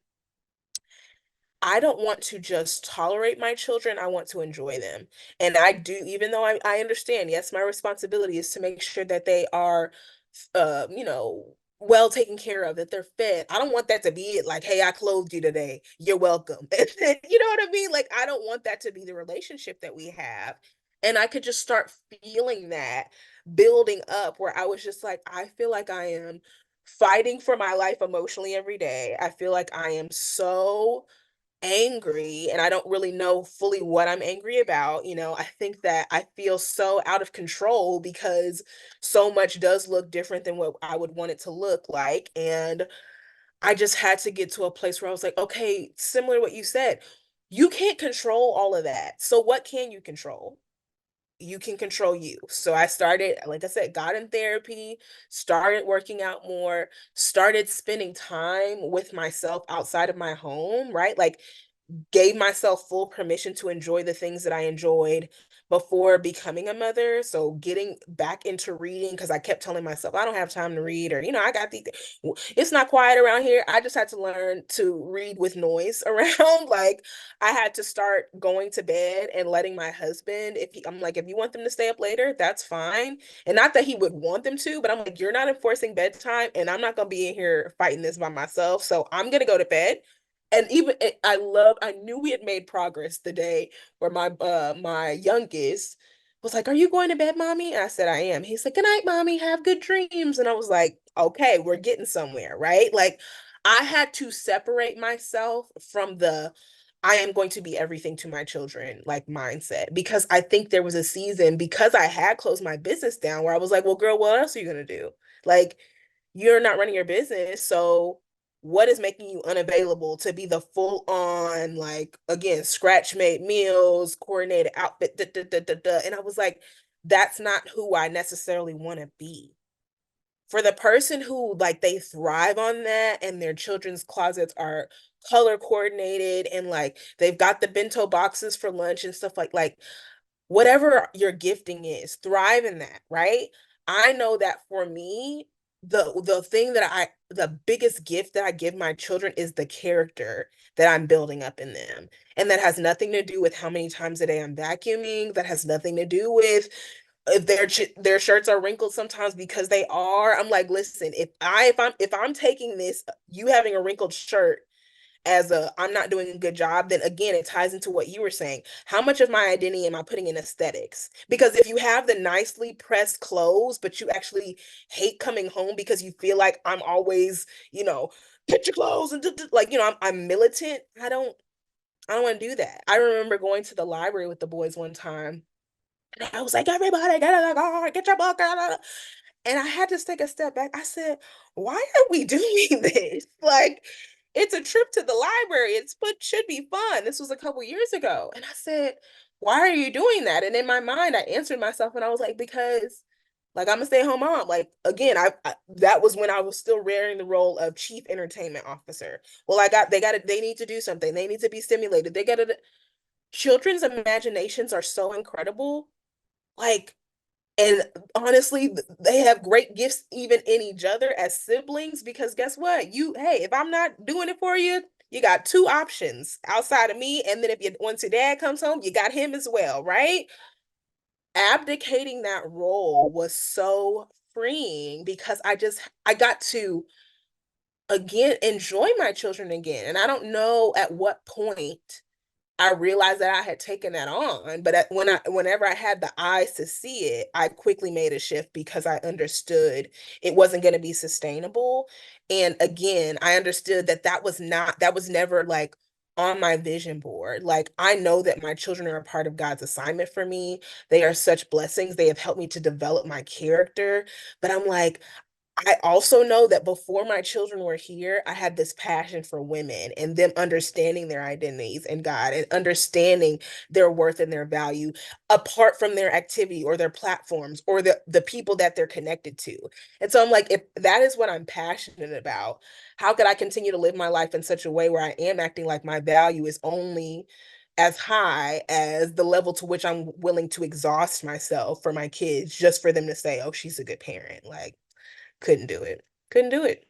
I don't want to just tolerate my children. I want to enjoy them. And I do, even though I understand, yes, my responsibility is to make sure that they are, well taken care of, that they're fed. I don't want that to be it. Like, hey, I clothed you today. You're welcome. You know what I mean? Like, I don't want that to be the relationship that we have. And I could just start feeling that building up where I was just like, I feel like I am fighting for my life emotionally every day. I feel like I am so angry and I don't really know fully what I'm angry about. I think that I feel so out of control because so much does look different than what I would want it to look like. And I just had to get to a place where I was like, okay, similar to what you said, you can't control all of that. So what can you control? You can control you. So I started, like I said, got in therapy, started working out more, started spending time with myself outside of my home, right? Like gave myself full permission to enjoy the things that I enjoyed before becoming a mother. So getting back into reading because I kept telling myself I don't have time to read, or I got these. It's not quiet around here. I just had to learn to read with noise around. Like I had to start going to bed and letting my husband, I'm like, if you want them to stay up later, that's fine. And not that he would want them to, but I'm like, you're not enforcing bedtime, and I'm not gonna be in here fighting this by myself. So I'm gonna go to bed. And even I knew we had made progress the day where my youngest was like, "Are you going to bed, mommy?" And I said, "I am." He's like, "Good night, mommy. Have good dreams." And I was like, "Okay, we're getting somewhere, right?" Like I had to separate myself from the I am going to be everything to my children like mindset, because I think there was a season, because I had closed my business down, where I was like, "Well, girl, what else are you gonna do? Like you're not running your business, so what is making you unavailable to be the full on, like, again, scratch made meals, coordinated outfit, da, da, da, da, da." And I was like, that's not who I necessarily want to be. For the person who, like, they thrive on that and their children's closets are color coordinated and like they've got the bento boxes for lunch and stuff, like whatever your gifting is, thrive in that, right? I know that for me, the biggest gift that I give my children is the character that I'm building up in them. And that has nothing to do with how many times a day I'm vacuuming. That has nothing to do with if their shirts are wrinkled sometimes, because they are. I'm like, listen, if I'm taking this, you having a wrinkled shirt, as a I'm not doing a good job, then again, it ties into what you were saying. How much of my identity am I putting in aesthetics? Because if you have the nicely pressed clothes, but you actually hate coming home because you feel like I'm always, get your clothes and like, I'm militant. I don't want to do that. I remember going to the library with the boys one time, and I was like, everybody get in the car, get your book. And I had to take a step back. I said, why are we doing this? Like, it's a trip to the library. It's what should be fun. This was a couple years ago. And I said, why are you doing that? And in my mind, I answered myself and I was like, because like I'm a stay-at-home mom. Like again, that was when I was still wearing the role of chief entertainment officer. Well, they need to do something. They need to be stimulated. Children's imaginations are so incredible. Like, and honestly, they have great gifts even in each other as siblings, because guess what? Hey, if I'm not doing it for you, you got two options outside of me. And then once your dad comes home, you got him as well, right? Abdicating that role was so freeing because I got to again enjoy my children again. And I don't know at what point I realized that I had taken that on, but whenever I had the eyes to see it, I quickly made a shift because I understood it wasn't going to be sustainable. And again, I understood that was never like on my vision board. Like I know that my children are a part of God's assignment for me. They are such blessings. They have helped me to develop my character. But I'm like, I also know that before my children were here, I had this passion for women and them understanding their identities in God and understanding their worth and their value apart from their activity or their platforms or the people that they're connected to. And so I'm like, if that is what I'm passionate about, how could I continue to live my life in such a way where I am acting like my value is only as high as the level to which I'm willing to exhaust myself for my kids just for them to say, oh, she's a good parent. Like, couldn't do it. Couldn't do it.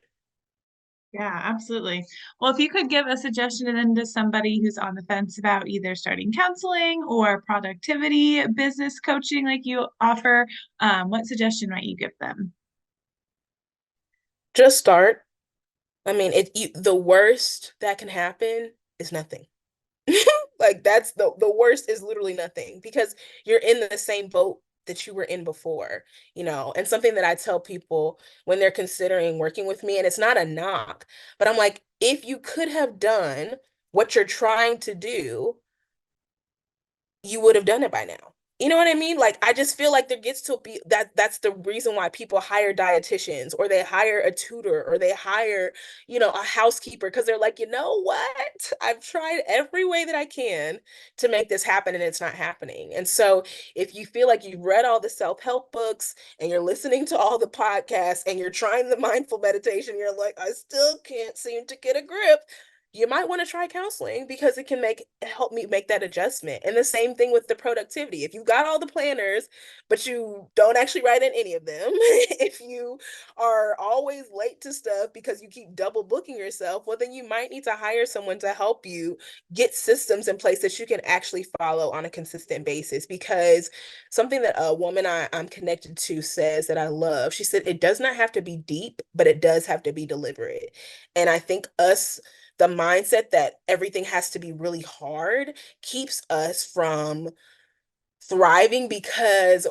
Yeah, absolutely. Well, if you could give a suggestion then to somebody who's on the fence about either starting counseling or productivity, business coaching like you offer, what suggestion might you give them? Just start. I mean, the worst that can happen is nothing. Like that's the worst is literally nothing, because you're in the same boat that you were in before, and something that I tell people when they're considering working with me, and it's not a knock, but I'm like, if you could have done what you're trying to do, you would have done it by now. You know what I mean? Like, I just feel like there gets to be that's the reason why people hire dietitians, or they hire a tutor, or they hire, a housekeeper, because they're like, you know what? I've tried every way that I can to make this happen and it's not happening. And so if you feel like you've read all the self-help books and you're listening to all the podcasts and you're trying the mindful meditation, you're like, I still can't seem to get a grip, you might want to try counseling, because it can help me make that adjustment. And the same thing with the productivity. If you've got all the planners, but you don't actually write in any of them, if you are always late to stuff because you keep double booking yourself, well, then you might need to hire someone to help you get systems in place that you can actually follow on a consistent basis. Because something that a woman I'm connected to says that I love, she said, it does not have to be deep, but it does have to be deliberate. And I think the mindset that everything has to be really hard keeps us from thriving, because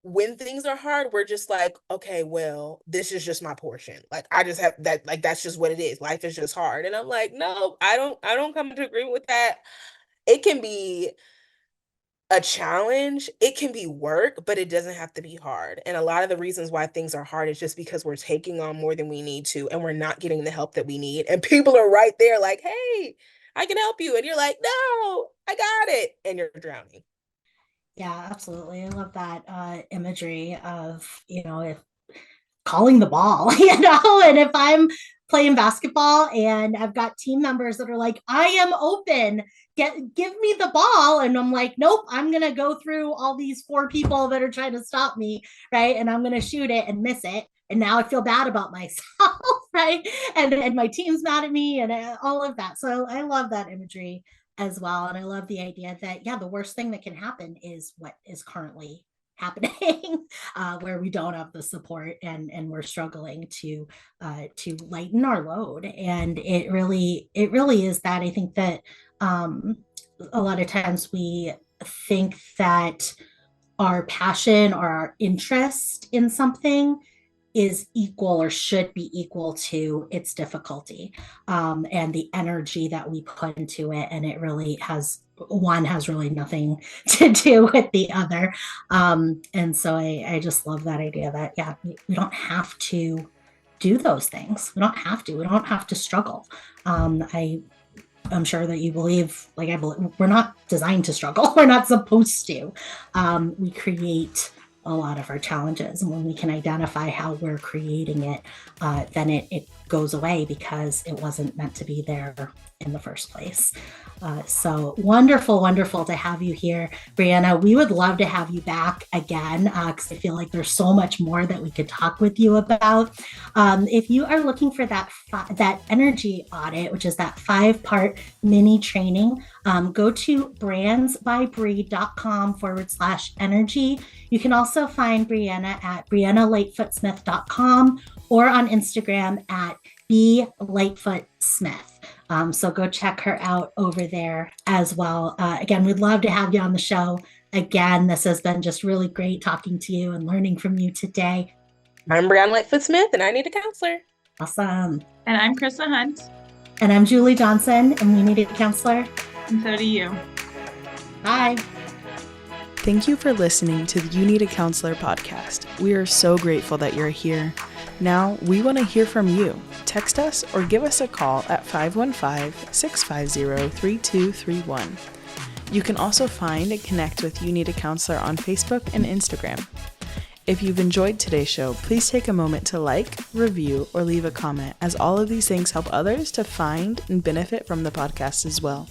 when things are hard, we're just like, okay, well, this is just my portion. Like, I just have that, like, that's just what it is. Life is just hard. And I'm like, no, I don't come into agreement with that. It can be a challenge, it can be work, but it doesn't have to be hard. And a lot of the reasons why things are hard is just because we're taking on more than we need to, and we're not getting the help that we need. And people are right there like, hey, I can help you. And you're like, no, I got it. And you're drowning. Yeah, absolutely. I love that imagery of, if calling the ball, and if I'm playing basketball and I've got team members that are like, I am open, give me the ball. And I'm like, nope, I'm going to go through all these 4 people that are trying to stop me. Right. And I'm going to shoot it and miss it. And now I feel bad about myself. Right. And my team's mad at me and all of that. So I love that imagery as well. And I love the idea that, yeah, the worst thing that can happen is what is currently happening, where we don't have the support and we're struggling to lighten our load. And it really is that. I think that a lot of times we think that our passion or our interest in something is equal or should be equal to its difficulty, and the energy that we put into it. And it really has really nothing to do with the other. And so I just love that idea that, yeah, we don't have to do those things. We don't have to struggle. I'm sure that you believe, like I believe, we're not designed to struggle. We're not supposed to. We create a lot of our challenges. And when we can identify how we're creating it, then it goes away, because it wasn't meant to be there in the first place. So wonderful to have you here, Brieanna. We would love to have you back again, because I feel like there's so much more that we could talk with you about. If you are looking for that energy audit, which is that 5-part mini training, go to brandsbybrie.com/energy. You can also find Brieanna at BrieannaLightfootSmith.com, or on Instagram at @BLightfootSmith. So go check her out over there as well. Again, we'd love to have you on the show again. This has been just really great talking to you and learning from you today. I'm Brieanna Lightfoot Smith, and I need a counselor. Awesome. And I'm Chrissa Hunt. And I'm Julie Johnson, and we need a counselor. And so do you. Bye. Thank you for listening to the You Need a Counselor podcast. We are so grateful that you're here. Now, we want to hear from you. Text us or give us a call at 515-650-3231. You can also find and connect with You Need a Counselor on Facebook and Instagram. If you've enjoyed today's show, please take a moment to like, review, or leave a comment, as all of these things help others to find and benefit from the podcast as well.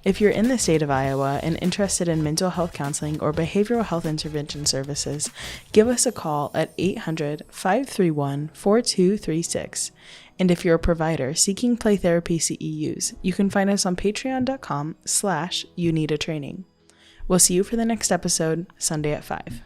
If you're in the state of Iowa and interested in mental health counseling or behavioral health intervention services, give us a call at 800-531-4236. And if you're a provider seeking play therapy CEUs, you can find us on patreon.com/youneedatraining. We'll see you for the next episode, Sunday at 5.